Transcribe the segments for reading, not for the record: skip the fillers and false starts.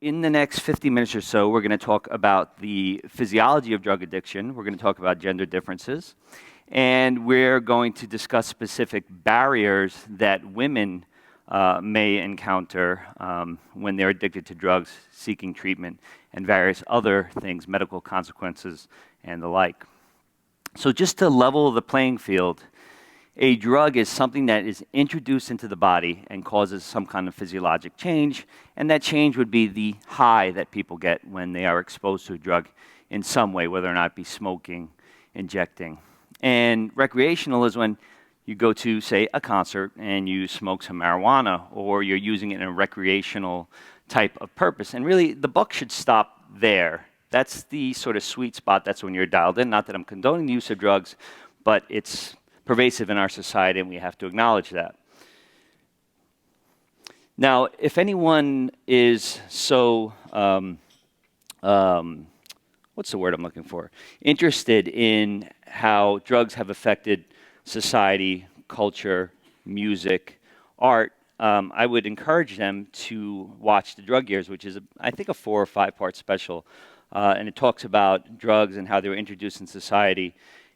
in the next 50 minutes or so, we're going to talk about the physiology of drug addiction. We're going to talk about gender differences. And we're going to discuss specific barriers that women may encounter when they're addicted to drugs, seeking treatment, and various other things, medical consequences, and the like. So just to level the playing field, a drug is something that is introduced into the body and causes some kind of physiologic change, and that change would be the high that people get when they are exposed to a drug in some way, whether or not it be smoking, injecting. And recreational is when you go to, say, a concert and you smoke some marijuana, or you're using it in a recreational type of purpose. And really, the buck should stop there. That's the sort of sweet spot. That's when you're dialed in. Not that I'm condoning the use of drugs, but it's pervasive in our society, and we have to acknowledge that. Now, if anyone is so, what's the word I'm looking for? Interested in how drugs have affected society, culture, music, art, I would encourage them to watch The Drug Years, which is, I think, a 4 or 5 part special. And it talks about drugs and how they were introduced in society,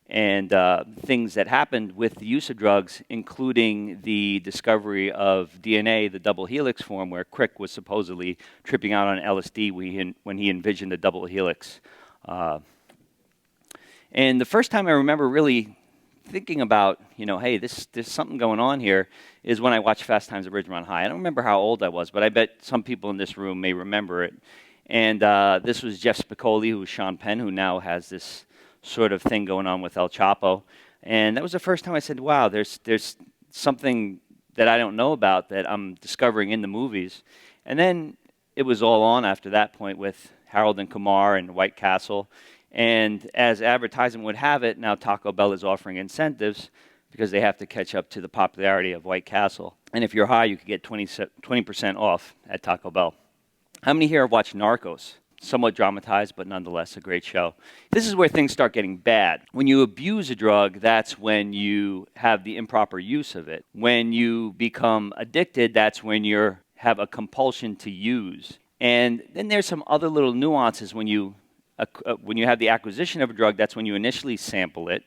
and things that happened with the use of drugs, including the discovery of DNA, the double helix form, where Crick was supposedly tripping out on LSD when he envisioned a double helix. And the first time I remember really thinking about, hey, there's something going on here, is when I watched Fast Times at Ridgemont High. I don't remember how old I was, but I bet some people in this room may remember it. And this was Jeff Spicoli, who was Sean Penn, who now has this sort of thing going on with El Chapo. And that was the first time I said, wow, there's something that I don't know about that I'm discovering in the movies. And then it was all on after that point with Harold and Kumar and White Castle. And as advertisement would have it, now Taco Bell is offering incentives because they have to catch up to the popularity of White Castle. And if you're high, you could get 20% off at Taco Bell. How many here have watched Narcos? Somewhat dramatized, but nonetheless a great show. This is where things start getting bad. When you abuse a drug, that's when you have the improper use of it. When you become addicted, that's when you have a compulsion to use. And then there's some other little nuances. When you have the acquisition of a drug, that's when you initially sample it.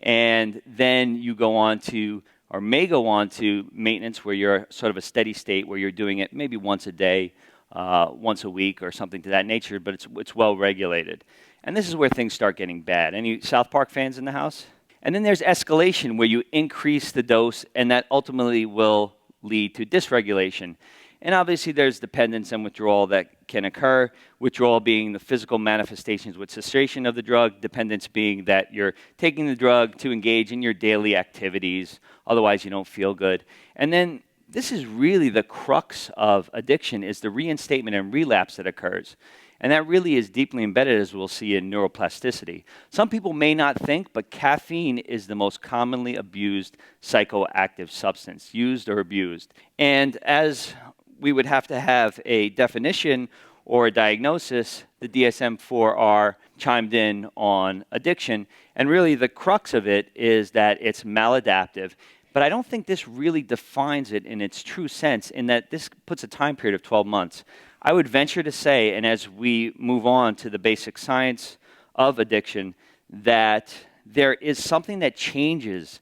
And then you go on to, or may go on to, maintenance, where you're sort of a steady state, where you're doing it maybe once a day, once a week, or something to that nature, but it's well regulated. And this is where things start getting bad. Any South Park fans in the house? And then there's escalation, where you increase the dose, and that ultimately will lead to dysregulation. And obviously there's dependence and withdrawal that can occur, withdrawal being the physical manifestations with cessation of the drug, dependence being that you're taking the drug to engage in your daily activities, otherwise you don't feel good. And then this is really the crux of addiction, is the reinstatement and relapse that occurs. And that really is deeply embedded, as we'll see, in neuroplasticity. Some people may not think, but caffeine is the most commonly abused psychoactive substance, used or abused. And as we would have to have a definition or a diagnosis, the DSM-4R chimed in on addiction. And really the crux of it is that it's maladaptive. But I don't think this really defines it in its true sense, in that this puts a time period of 12 months. I would venture to say, and as we move on to the basic science of addiction, that there is something that changes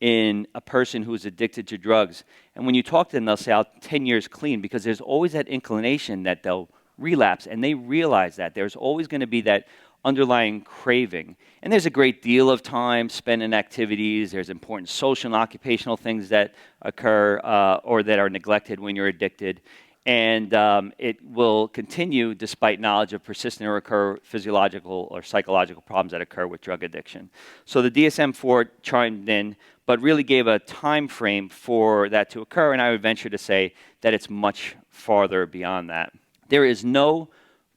in a person who is addicted to drugs. And when you talk to them, they'll say, "I'll 10 years clean," because there's always that inclination that they'll relapse, and they realize that. There's always going to be that underlying craving. And there's a great deal of time spent in activities. There's important social and occupational things that occur or that are neglected when you're addicted. And it will continue despite knowledge of persistent or recurrent physiological or psychological problems that occur with drug addiction. So the DSM-4 chimed in, but really gave a time frame for that to occur, and I would venture to say that it's much farther beyond that. There is no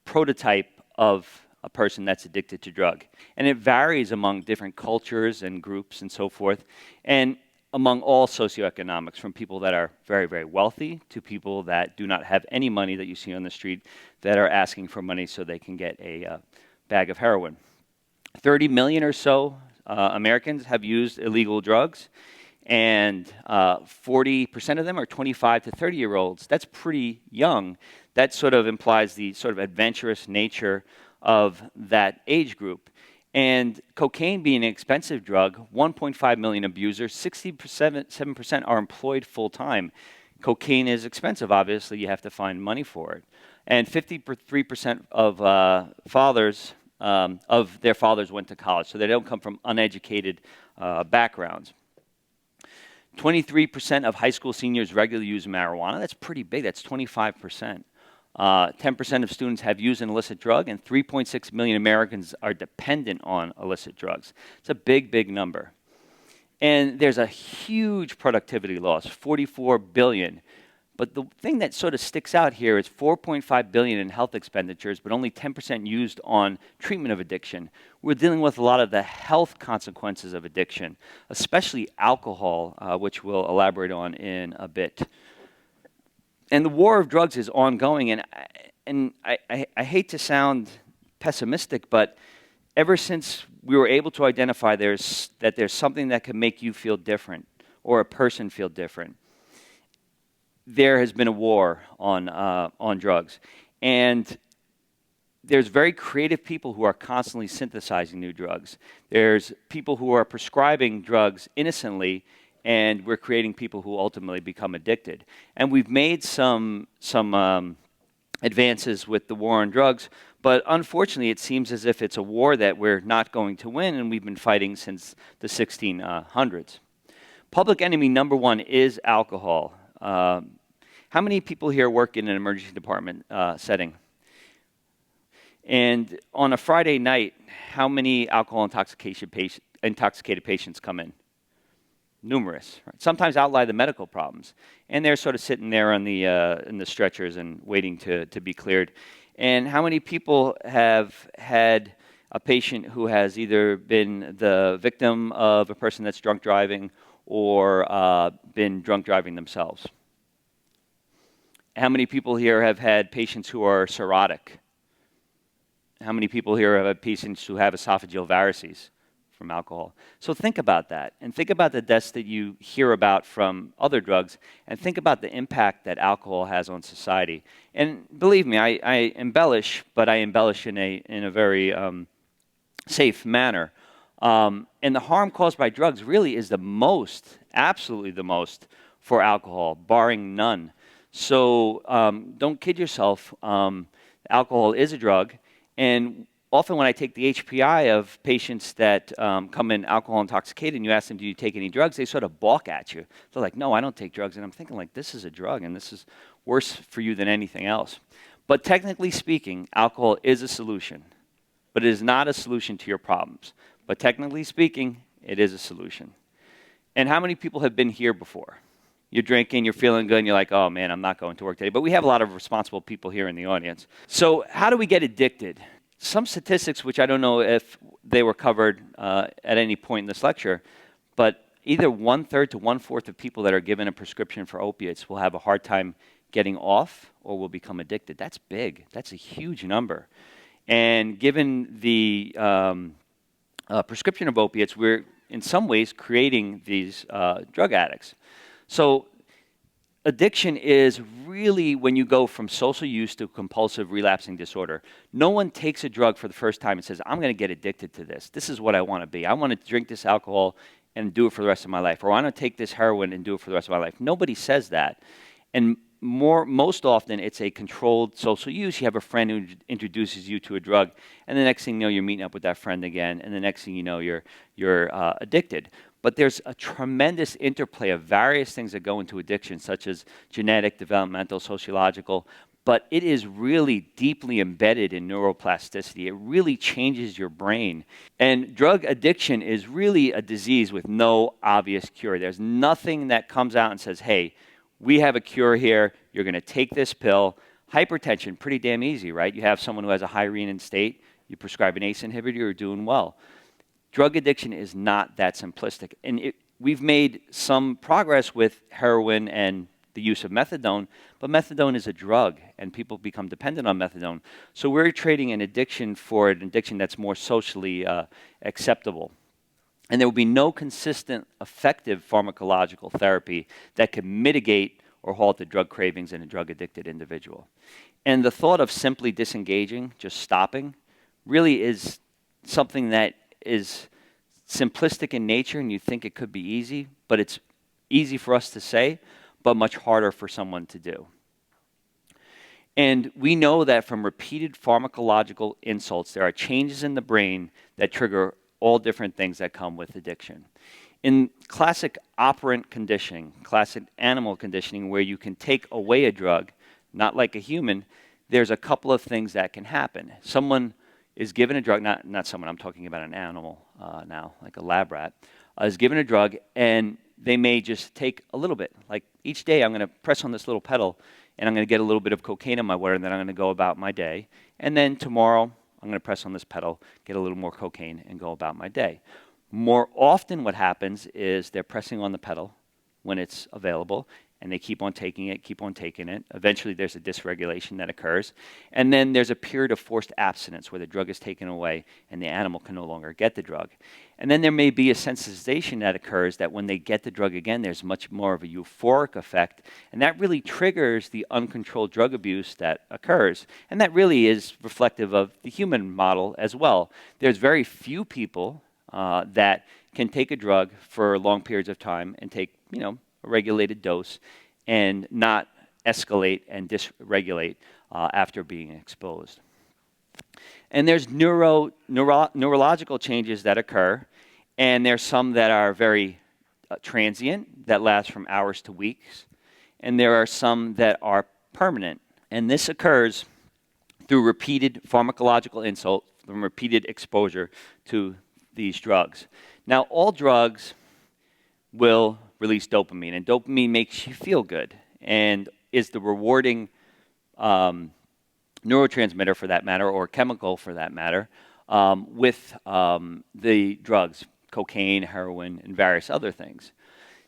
prototype of a person that's addicted to drug. And it varies among different cultures and groups and so forth, and among all socioeconomics, from people that are very, very wealthy to people that do not have any money that you see on the street that are asking for money so they can get a bag of heroin. 30 million or so Americans have used illegal drugs, and 40% of them are 25 to 30-year-olds. That's pretty young. That sort of implies the sort of adventurous nature of that age group. And cocaine being an expensive drug, 1.5 million abusers, 67% are employed full-time. Cocaine is expensive, obviously, you have to find money for it. And 53% of of their fathers went to college, so they don't come from uneducated backgrounds. 23% of high school seniors regularly use marijuana. That's pretty big, that's 25%. 10% of students have used an illicit drug, and 3.6 million Americans are dependent on illicit drugs. It's a big, big number. And there's a huge productivity loss, 44 billion. But the thing that sort of sticks out here is 4.5 billion in health expenditures, but only 10% used on treatment of addiction. We're dealing with a lot of the health consequences of addiction, especially alcohol, which we'll elaborate on in a bit. And the war of drugs is ongoing, and I hate to sound pessimistic, but ever since we were able to identify that there's something that can make you feel different or a person feel different, there has been a war on drugs. And there's very creative people who are constantly synthesizing new drugs. There's people who are prescribing drugs innocently, and we're creating people who ultimately become addicted. And we've made some advances with the war on drugs, but unfortunately it seems as if it's a war that we're not going to win, and we've been fighting since the 1600s. Public enemy number one is alcohol. How many people here work in an emergency department setting? And on a Friday night, how many alcohol intoxicated patients come in? Numerous. Right? Sometimes outlie the medical problems, and they're sort of sitting there on the in the stretchers and waiting to be cleared. And how many people have had a patient who has either been the victim of a person that's drunk driving or been drunk driving themselves? How many people here have had patients who are cirrhotic? How many people here have had patients who have esophageal varices from alcohol? So think about that, and think about the deaths that you hear about from other drugs, and think about the impact that alcohol has on society. And believe me, I embellish, but I embellish in a very safe manner. And the harm caused by drugs really is the most, absolutely the most, for alcohol, barring none. So don't kid yourself. Alcohol is a drug, and often when I take the HPI of patients that come in alcohol intoxicated and you ask them, do you take any drugs, they sort of balk at you. They're like, no, I don't take drugs. And I'm thinking, like, this is a drug, and this is worse for you than anything else. But technically speaking, alcohol is a solution, but it is not a solution to your problems. But technically speaking, it is a solution. And how many people have been here before? You're drinking, you're feeling good, and you're like, oh man, I'm not going to work today. But we have a lot of responsible people here in the audience. So how do we get addicted? Some statistics, which I don't know if they were covered at any point in this lecture, but either 1/3 to 1/4 of people that are given a prescription for opiates will have a hard time getting off or will become addicted. That's big. That's a huge number. And given the prescription of opiates, we're in some ways creating these drug addicts. So addiction is really when you go from social use to compulsive relapsing disorder. No one takes a drug for the first time and says, I'm going to get addicted to this. This is what I want to be. I want to drink this alcohol and do it for the rest of my life. Or I want to take this heroin and do it for the rest of my life. Nobody says that. And most often, it's a controlled social use. You have a friend who introduces you to a drug, and the next thing you know, you're meeting up with that friend again, and the next thing you know, you're addicted. But there's a tremendous interplay of various things that go into addiction, such as genetic, developmental, sociological, but it is really deeply embedded in neuroplasticity. It really changes your brain. And drug addiction is really a disease with no obvious cure. There's nothing that comes out and says, hey, we have a cure here. You're going to take this pill. Hypertension, pretty damn easy, right? You have someone who has a high renin state. You prescribe an ACE inhibitor, you're doing well. Drug addiction is not that simplistic. And we've made some progress with heroin and the use of methadone, but methadone is a drug, and people become dependent on methadone. So we're trading an addiction for an addiction that's more socially acceptable. And there will be no consistent, effective pharmacological therapy that can mitigate or halt the drug cravings in a drug-addicted individual. And the thought of simply disengaging, just stopping, really is something that is simplistic in nature, and you think it could be easy, but it's easy for us to say, but much harder for someone to do. And we know that from repeated pharmacological insults, there are changes in the brain that trigger all different things that come with addiction. In classic operant conditioning, classic animal conditioning, where you can take away a drug, not like a human, there's a couple of things that can happen. Someone is given a drug, not someone, I'm talking about an animal now, like a lab rat, is given a drug, and they may just take a little bit. Like each day I'm going to press on this little pedal, and I'm going to get a little bit of cocaine in my water, and then I'm going to go about my day. And then tomorrow I'm going to press on this pedal, get a little more cocaine, and go about my day. More often what happens is they're pressing on the pedal when it's available, and they keep on taking it, keep on taking it. Eventually there's a dysregulation that occurs. And then there's a period of forced abstinence where the drug is taken away and the animal can no longer get the drug. And then there may be a sensitization that occurs that when they get the drug again, there's much more of a euphoric effect. And that really triggers the uncontrolled drug abuse that occurs. And that really is reflective of the human model as well. There's very few people that can take a drug for long periods of time and take, a regulated dose and not escalate and dysregulate after being exposed. And there's neurological changes that occur, and there's some that are very transient, that last from hours to weeks, and there are some that are permanent. And this occurs through repeated pharmacological insult, from repeated exposure to these drugs. Now, all drugs will release dopamine, and dopamine makes you feel good and is the rewarding neurotransmitter for that matter, or chemical for that matter, with the drugs, cocaine, heroin, and various other things.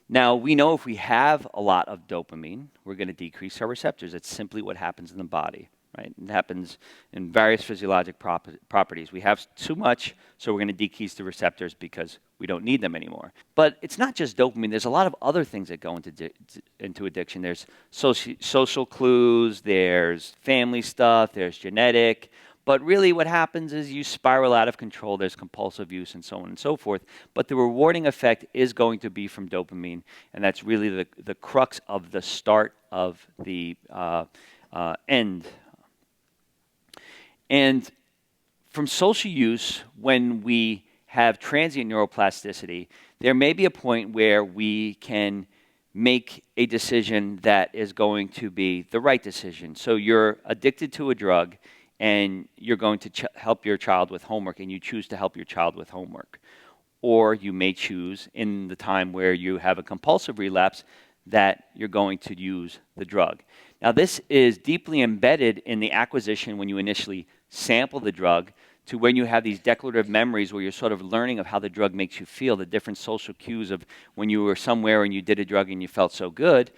Now, we know if we have a lot of dopamine, we're going to decrease our receptors. It's simply what happens in the body. Right? It happens in various physiologic properties. We have too much, so we're going to decrease the receptors because we don't need them anymore. But it's not just dopamine. There's a lot of other things that go into addiction. There's social clues, there's family stuff, there's genetic. But really what happens is you spiral out of control. There's compulsive use and so on and so forth. But the rewarding effect is going to be from dopamine, and that's really the crux of the start of the end. And from social use, when we have transient neuroplasticity, there may be a point where we can make a decision that is going to be the right decision. So you're addicted to a drug, and you're going to help your child with homework, and you choose to help your child with homework. Or you may choose, in the time where you have a compulsive relapse, that you're going to use the drug. Now, this is deeply embedded in the acquisition when you initially sample the drug, to when you have these declarative memories where you're sort of learning of how the drug makes you feel, the different social cues of when you were somewhere and you did a drug and you felt so good.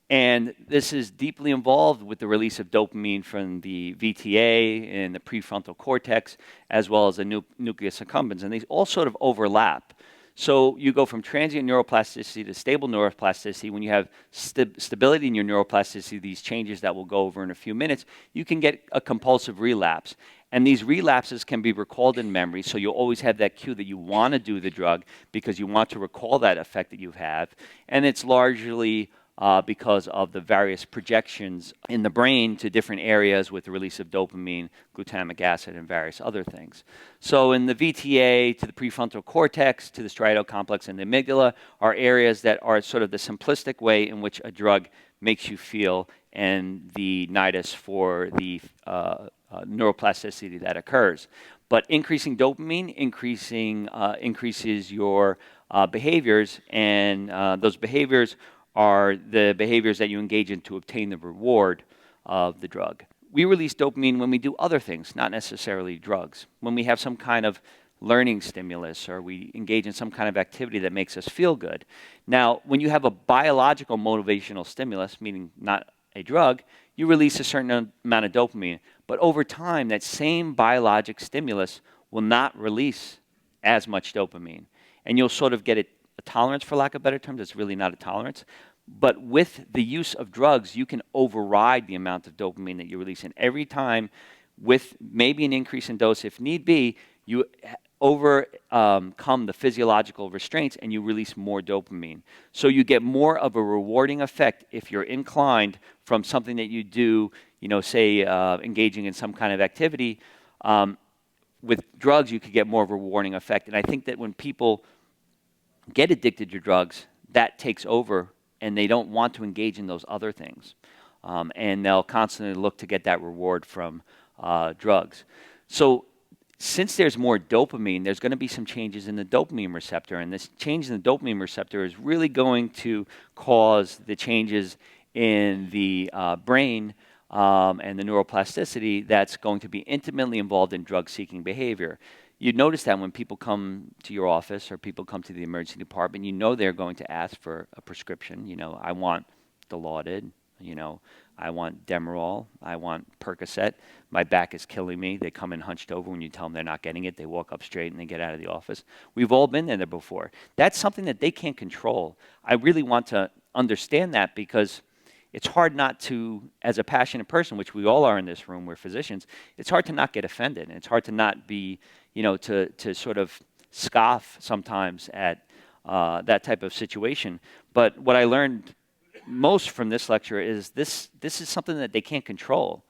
And this is deeply involved with the release of dopamine from the VTA and the prefrontal cortex, as well as the nucleus accumbens, and these all sort of overlap. So you go from transient neuroplasticity to stable neuroplasticity. When you have stability in your neuroplasticity, these changes that we'll go over in a few minutes, you can get a compulsive relapse. And these relapses can be recalled in memory, so you'll always have that cue that you want to do the drug because you want to recall that effect that you have. And it's largely because of the various projections in the brain to different areas with the release of dopamine, glutamic acid, and various other things. So in the VTA to the prefrontal cortex to the striatal complex and the amygdala are areas that are sort of the simplistic way in which a drug makes you feel, and the nidus for the neuroplasticity that occurs. But increasing dopamine increases your behaviors, and those behaviors are the behaviors that you engage in to obtain the reward of the drug. We release dopamine when we do other things, not necessarily drugs. When we have some kind of learning stimulus, or we engage in some kind of activity that makes us feel good. Now, when you have a biological motivational stimulus, meaning not a drug, you release a certain amount of dopamine. But over time, that same biologic stimulus will not release as much dopamine. and you'll sort of get a tolerance, for lack of better terms. It's really not a tolerance. But with the use of drugs, you can override the amount of dopamine that you release. And every time, with maybe an increase in dose if need be, you overcome the physiological restraints and you release more dopamine. So you get more of a rewarding effect if you're inclined from something that you do, say engaging in some kind of activity. With drugs, you could get more of a rewarding effect. And I think that when people get addicted to drugs, that takes over and they don't want to engage in those other things. And they'll constantly look to get that reward from drugs. So since there's more dopamine, there's going to be some changes in the dopamine receptor. And this change in the dopamine receptor is really going to cause the changes in the brain and the neuroplasticity that's going to be intimately involved in drug-seeking behavior. You notice that when people come to your office or people come to the emergency department, they're going to ask for a prescription. I want Dilaudid, I want Demerol, I want Percocet. My back is killing me. They come in hunched over. When you tell them they're not getting it, they walk up straight and they get out of the office. We've all been there before. That's something that they can't control. I really want to understand that because it's hard not to, as a passionate person, which we all are in this room, we're physicians, it's hard to not get offended. And it's hard to not be, to sort of scoff sometimes at that type of situation. But what I learned most from this lecture is this is something that they can't control.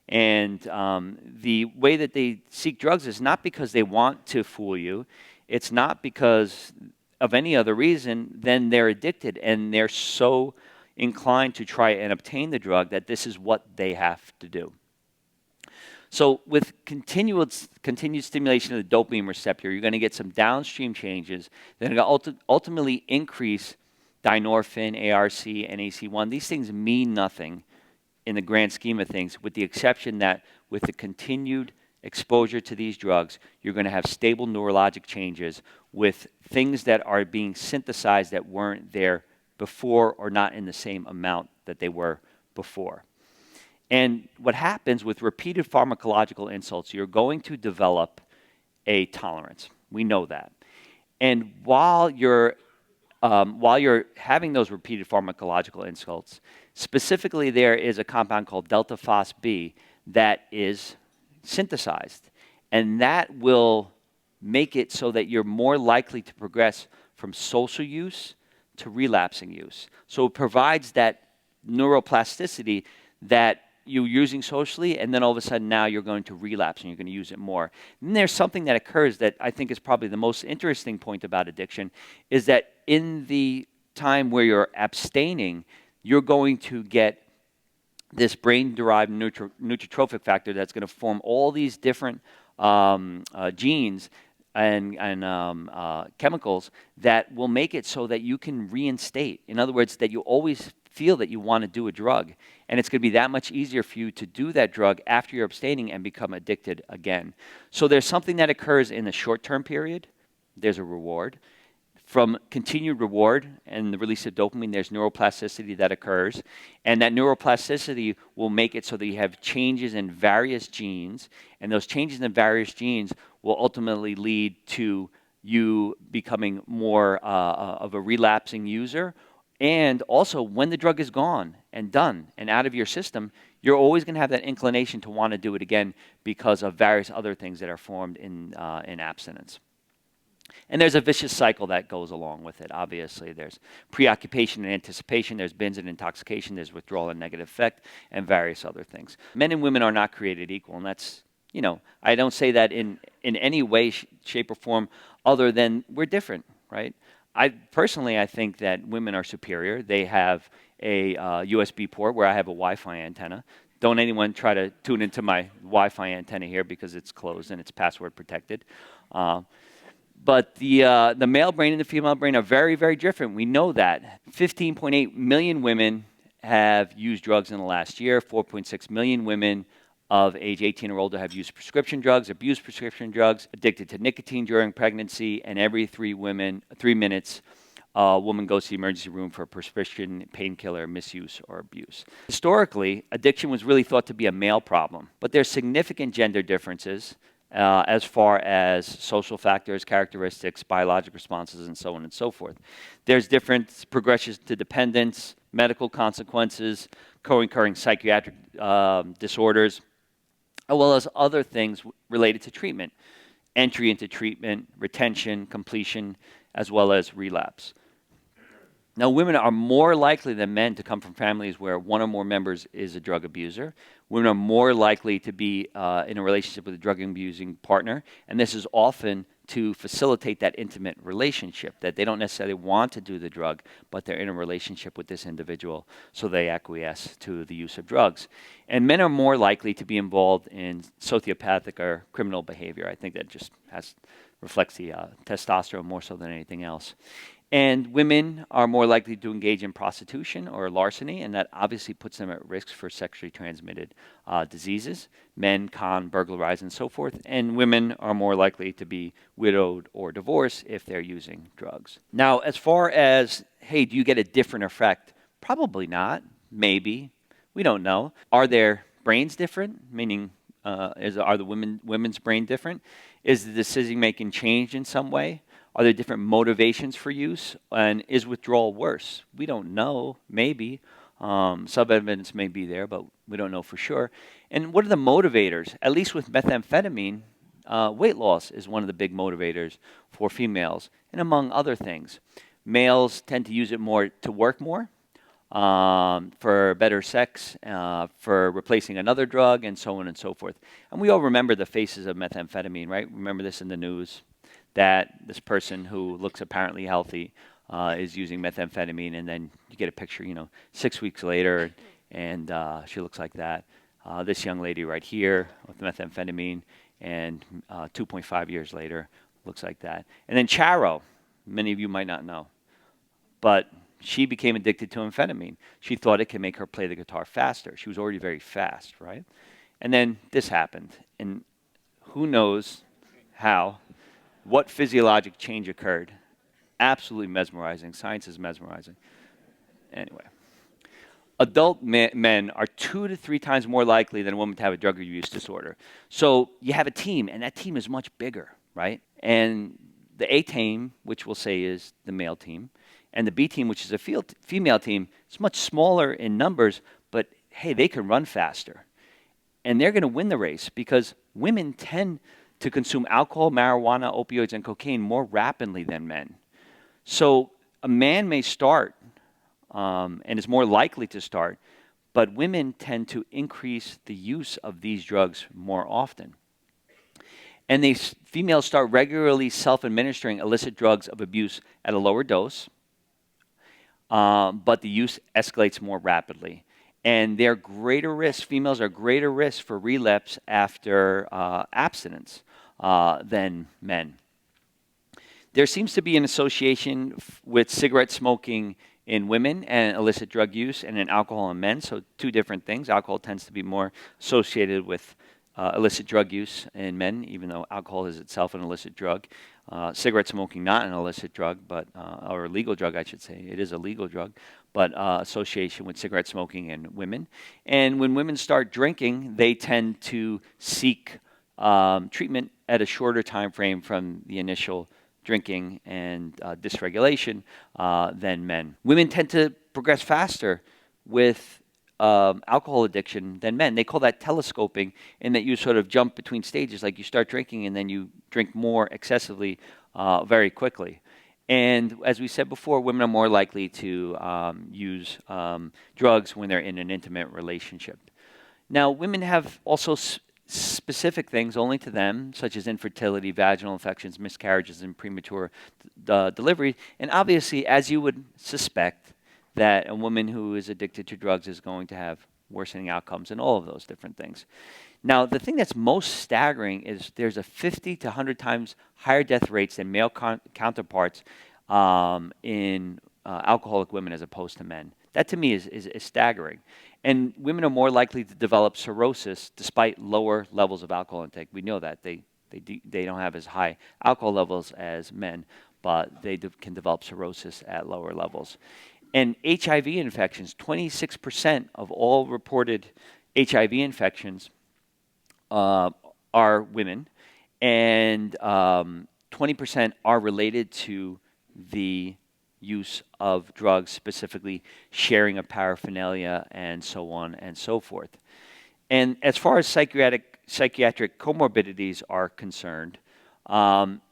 And the way that they seek drugs is not because they want to fool you. It's not because of any other reason. Then they're addicted and they're so inclined to try and obtain the drug that this is what they have to do. So with continued stimulation of the dopamine receptor, you're going to get some downstream changes that are going to ultimately increase dynorphin, ARC, and AC1. These things mean nothing in the grand scheme of things, with the exception that with the continued exposure to these drugs, you're going to have stable neurologic changes with things that are being synthesized that weren't there before or not in the same amount that they were before. And what happens with repeated pharmacological insults, you're going to develop a tolerance. We know that. And while you're having those repeated pharmacological insults, specifically there is a compound called delta phos-B that is synthesized. And that will make it so that you're more likely to progress from social use to relapsing use. So it provides that neuroplasticity that you're using socially, and then all of a sudden now you're going to relapse and you're going to use it more. And there's something that occurs that I think is probably the most interesting point about addiction, is that in the time where you're abstaining, you're going to get this brain-derived neurotrophic factor that's going to form all these different genes and chemicals that will make it so that you can reinstate. In other words, that you always feel that you want to do a drug. And it's going to be that much easier for you to do that drug after you're abstaining and become addicted again. So there's something that occurs in the short-term period. There's a reward. From continued reward and the release of dopamine, there's neuroplasticity that occurs. And that neuroplasticity will make it so that you have changes in various genes. And those changes in various genes will ultimately lead to you becoming more of a relapsing user. And also, when the drug is gone and done and out of your system, you're always going to have that inclination to want to do it again because of various other things that are formed in abstinence. And there's a vicious cycle that goes along with it, obviously. There's preoccupation and anticipation, there's binge and intoxication, there's withdrawal and negative effect, and various other things. Men and women are not created equal, and that's, I don't say that in any way, shape, or form other than we're different, right? I think that women are superior. They have a USB port where I have a Wi-Fi antenna. Don't anyone try to tune into my Wi-Fi antenna here because it's closed and it's password protected. But the male brain and the female brain are very, very different. We know that. 15.8 million women have used drugs in the last year. 4.6 million women of age 18 or older have used prescription drugs, abused prescription drugs, addicted to nicotine during pregnancy, and every 3 minutes, a woman goes to the emergency room for a prescription painkiller misuse or abuse. Historically, addiction was really thought to be a male problem, but there's significant gender differences as far as social factors, characteristics, biologic responses, and so on and so forth. There's different progressions to dependence, medical consequences, co-occurring psychiatric disorders, as well as other things related to treatment, entry into treatment, retention, completion, as well as relapse. Now, women are more likely than men to come from families where one or more members is a drug abuser. Women are more likely to be in a relationship with a drug abusing partner, and this is often to facilitate that intimate relationship, that they don't necessarily want to do the drug, but they're in a relationship with this individual, so they acquiesce to the use of drugs. And men are more likely to be involved in sociopathic or criminal behavior. I think that just reflects the testosterone more so than anything else. And women are more likely to engage in prostitution or larceny, and that obviously puts them at risk for sexually transmitted diseases. Men con, burglarize, and so forth. And women are more likely to be widowed or divorced if they're using drugs. Now, as far as, hey, do you get a different effect? Probably not. Maybe. We don't know. Are their brains different? Meaning, are the women's brain different? Is the decision-making changed in some way? Are there different motivations for use? And is withdrawal worse? We don't know. Maybe. Some evidence may be there, but we don't know for sure. And what are the motivators? At least with methamphetamine, weight loss is one of the big motivators for females, and among other things. Males tend to use it more to work more, for better sex, for replacing another drug, and so on and so forth. And we all remember the faces of methamphetamine, right? Remember this in the news, that this person who looks apparently healthy is using methamphetamine, and then you get a picture, 6 weeks later, and she looks like that. This young lady right here with methamphetamine, and 2.5 years later, looks like that. And then Charo, many of you might not know, but she became addicted to amphetamine. She thought it could make her play the guitar faster. She was already very fast, right? And then this happened, and who knows how. What physiologic change occurred? Absolutely mesmerizing. Science is mesmerizing. Anyway, adult men are 2 to 3 times more likely than a woman to have a drug use disorder. So you have a team, and that team is much bigger, right? And the A team, which we'll say is the male team, and the B team, which is a female team, is much smaller in numbers, but hey, they can run faster. And they're going to win the race because women tend to consume alcohol, marijuana, opioids, and cocaine more rapidly than men. So a man may start and is more likely to start, but women tend to increase the use of these drugs more often. And females start regularly self-administering illicit drugs of abuse at a lower dose, but the use escalates more rapidly. And they're greater risk, females are greater risk for relapse after abstinence than men. There seems to be an association with cigarette smoking in women and illicit drug use, and in alcohol in men, so 2 different things. Alcohol tends to be more associated with illicit drug use in men, even though alcohol is itself an illicit drug. Cigarette smoking, not an illicit drug, but or a legal drug, I should say. It is a legal drug, but association with cigarette smoking in women. And when women start drinking, they tend to seek treatment at a shorter time frame from the initial drinking and dysregulation than men. Women tend to progress faster with alcohol addiction than men. They call that telescoping, in that you sort of jump between stages, like you start drinking and then you drink more excessively very quickly. And as we said before, women are more likely to use drugs when they're in an intimate relationship. Now, women have also specific things only to them, such as infertility, vaginal infections, miscarriages, and premature delivery. And obviously, as you would suspect, that a woman who is addicted to drugs is going to have worsening outcomes and all of those different things. Now, the thing that's most staggering is there's a 50 to 100 times higher death rates than male counterparts in alcoholic women as opposed to men. That to me is staggering. And women are more likely to develop cirrhosis despite lower levels of alcohol intake. We know that. They don't have as high alcohol levels as men, but they can develop cirrhosis at lower levels. And HIV infections, 26% of all reported HIV infections are women, and 20% are related to the use of drugs, specifically sharing of paraphernalia and so on and so forth. And as far as psychiatric comorbidities are concerned,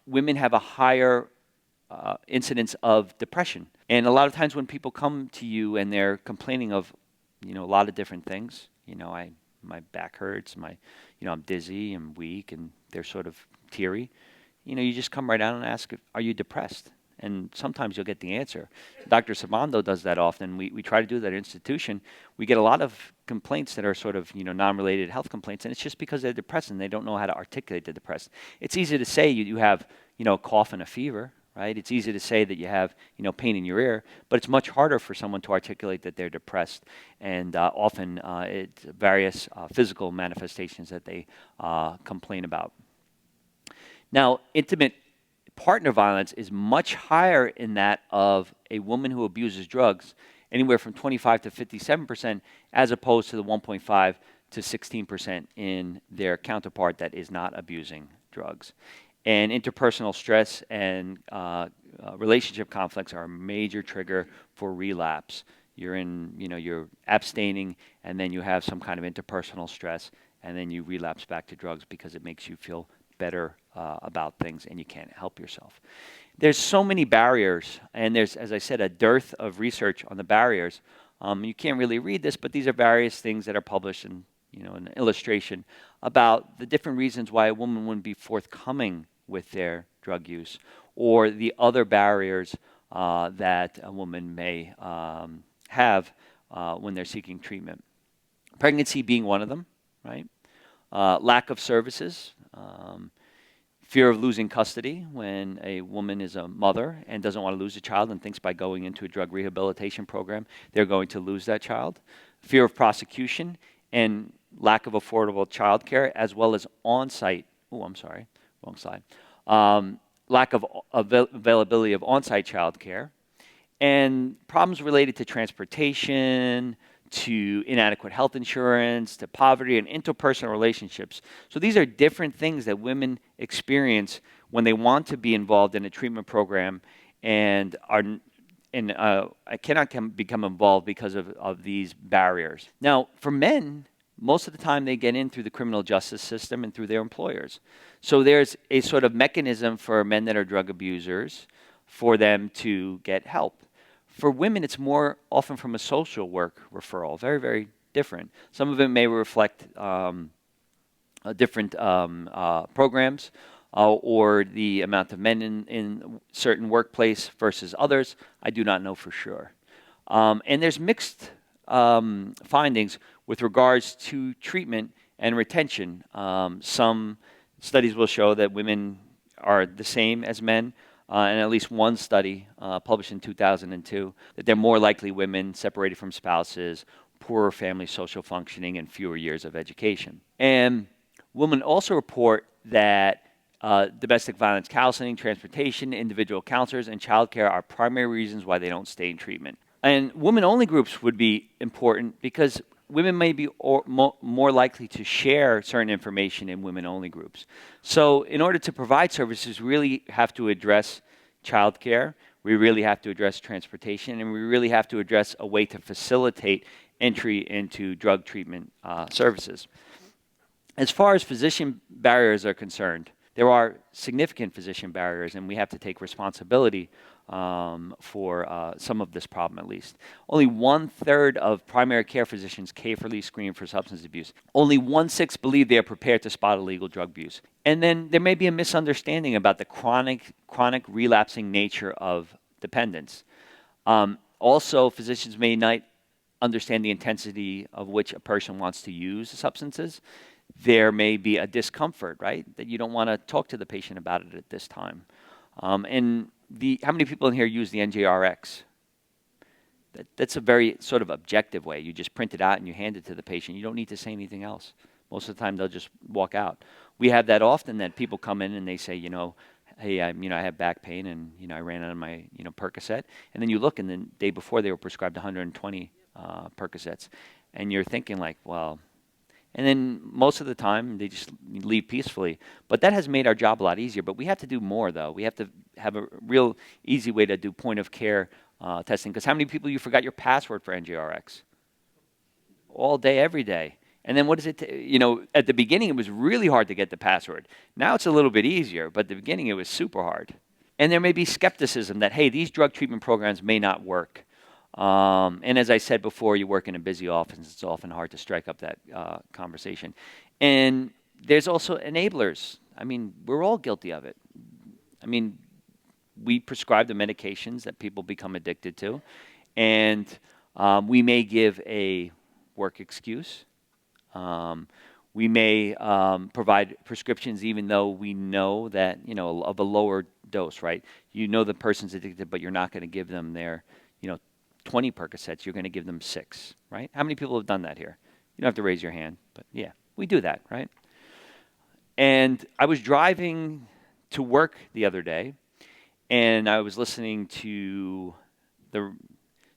women have a higher incidence of depression. And a lot of times when people come to you and they're complaining of, a lot of different things, my back hurts, I'm dizzy, I'm weak, and they're sort of teary. You just come right out and ask, are you depressed? And sometimes you'll get the answer. Dr. Sabando does that often. We try to do that at institution. We get a lot of complaints that are sort of, non-related health complaints, and it's just because they're depressed and they don't know how to articulate the depressed. It's easy to say you have, a cough and a fever, right? It's easy to say that you have, pain in your ear, but it's much harder for someone to articulate that they're depressed. And often it's various physical manifestations that they complain about. Now, intimate partner violence is much higher in that of a woman who abuses drugs, anywhere from 25 to 57%, as opposed to the 1.5 to 16% in their counterpart that is not abusing drugs. And interpersonal stress and relationship conflicts are a major trigger for relapse. You're abstaining, and then you have some kind of interpersonal stress, and then you relapse back to drugs because it makes you feel better about things and you can't help yourself. There's so many barriers, and there's, as I said, a dearth of research on the barriers. You can't really read this, but these are various things that are published in, an illustration about the different reasons why a woman wouldn't be forthcoming with their drug use, or the other barriers that a woman may have when they're seeking treatment. Pregnancy being one of them, right? Lack of services, fear of losing custody when a woman is a mother and doesn't want to lose a child and thinks by going into a drug rehabilitation program they're going to lose that child. Fear of prosecution and lack of affordable child care, as well as on-site, wrong slide, lack of availability of on-site child care, and problems related to transportation, to inadequate health insurance, to poverty and interpersonal relationships. So these are different things that women experience when they want to be involved in a treatment program and I cannot become involved because of these barriers. Now, for men, most of the time they get in through the criminal justice system and through their employers. So there's a sort of mechanism for men that are drug abusers for them to get help. For women, it's more often from a social work referral, very, very different. Some of it may reflect different programs or the amount of men in certain workplace versus others. I do not know for sure. And there's mixed findings with regards to treatment and retention. Some studies will show that women are the same as men. And at least one study published in 2002, that they're more likely women separated from spouses, poorer family social functioning, and fewer years of education. And women also report that domestic violence counseling, transportation, individual counselors, and childcare are primary reasons why they don't stay in treatment. And women-only groups would be important because women may be more likely to share certain information in women-only groups. So in order to provide services, we really have to address childcare, we really have to address transportation, and we really have to address a way to facilitate entry into drug treatment services. As far as physician barriers are concerned, there are significant physician barriers, and we have to take responsibility for some of this problem at least. Only 1/3 of primary care physicians carefully screen for substance abuse. Only 1/6 believe they are prepared to spot illegal drug abuse. And then there may be a misunderstanding about the chronic relapsing nature of dependence. Also, physicians may not understand the intensity of which a person wants to use the substances. There may be a discomfort, right, that you don't want to talk to the patient about it at this time. And how many people in here use the NJRX? That's a very sort of objective way. You just print it out and you hand it to the patient. You don't need to say anything else. Most of the time, they'll just walk out. We have that often that people come in and they say, hey, I have back pain and, I ran out of my, Percocet. And then you look and the day before they were prescribed 120 Percocets. And you're thinking like, well, And then most of the time, they just leave peacefully. But that has made our job a lot easier. But we have to do more, though. We have to have a real easy way to do point of care testing. Because how many people you forgot your password for NGRX? All day, every day. And then what is it? At the beginning, it was really hard to get the password. Now it's a little bit easier, but at the beginning, it was super hard. And there may be skepticism that, hey, these drug treatment programs may not work. And as I said before, you work in a busy office, it's often hard to strike up that conversation. And there's also enablers. I mean, we're all guilty of it. I mean, we prescribe the medications that people become addicted to, and we may give a work excuse. We may provide prescriptions even though we know that, of a lower dose, right? You know the person's addicted, but you're not going to give them their, 20 Percocets. You're going to give them 6, right? How many people have done that here? You don't have to raise your hand, but yeah, we do that, right? And I was driving to work the other day, and I was listening to the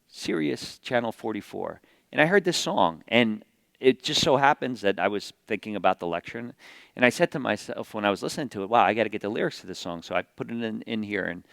Sirius Channel 44, and I heard this song, and it just so happens that I was thinking about the lecture, and I said to myself when I was listening to it, wow, I got to get the lyrics to this song, so I put it in here, and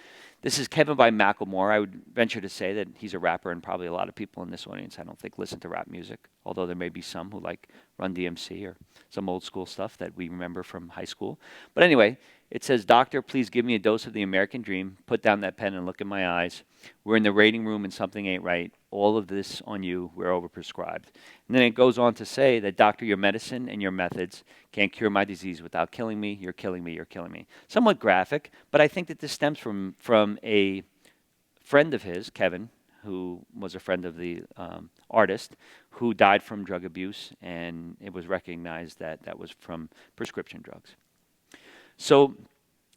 this is Kevin by Macklemore. I would venture to say that he's a rapper, and probably a lot of people in this audience, I don't think, listen to rap music, although there may be some who like Run DMC or some old school stuff that we remember from high school. But anyway, it says, "Doctor, please give me a dose of the American dream. Put down that pen and look in my eyes. We're in the waiting room and something ain't right. All of this on you, we're overprescribed." And then it goes on to say that, "Doctor, your medicine and your methods can't cure my disease without killing me. You're killing me. You're killing me." Somewhat graphic, but I think that this stems from a friend of his, Kevin, who was a friend of the artist, who died from drug abuse, and it was recognized that that was from prescription drugs. So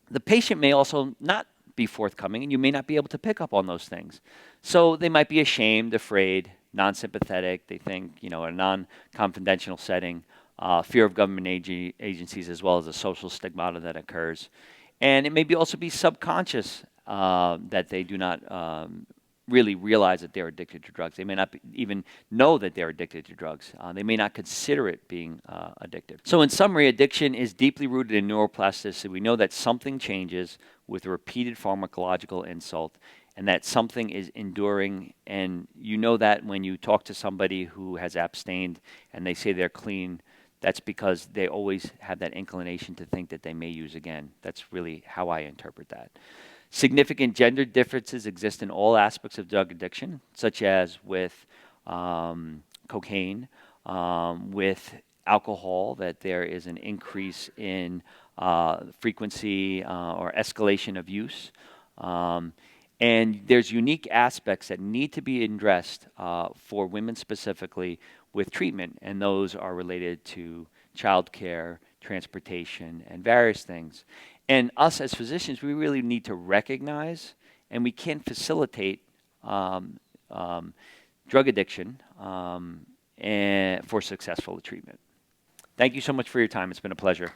the patient may also not be forthcoming, and you may not be able to pick up on those things. So they might be ashamed, afraid, non-sympathetic. They think, in a non-confidential setting, fear of government agencies, as well as a social stigmata that occurs. And it may also be subconscious that they do not really realize that they're addicted to drugs. They may not even know that they're addicted to drugs. They may not consider it being addictive. So in summary, addiction is deeply rooted in neuroplasticity. We know that something changes with repeated pharmacological insult, and that something is enduring. And you know that when you talk to somebody who has abstained and they say they're clean, that's because they always have that inclination to think that they may use again. That's really how I interpret that. Significant gender differences exist in all aspects of drug addiction, such as with cocaine, with alcohol, that there is an increase in frequency or escalation of use. And there's unique aspects that need to be addressed for women specifically with treatment, and those are related to childcare, transportation, and various things. And us as physicians, we really need to recognize, and we can facilitate drug addiction and for successful treatment. Thank you so much for your time. It's been a pleasure.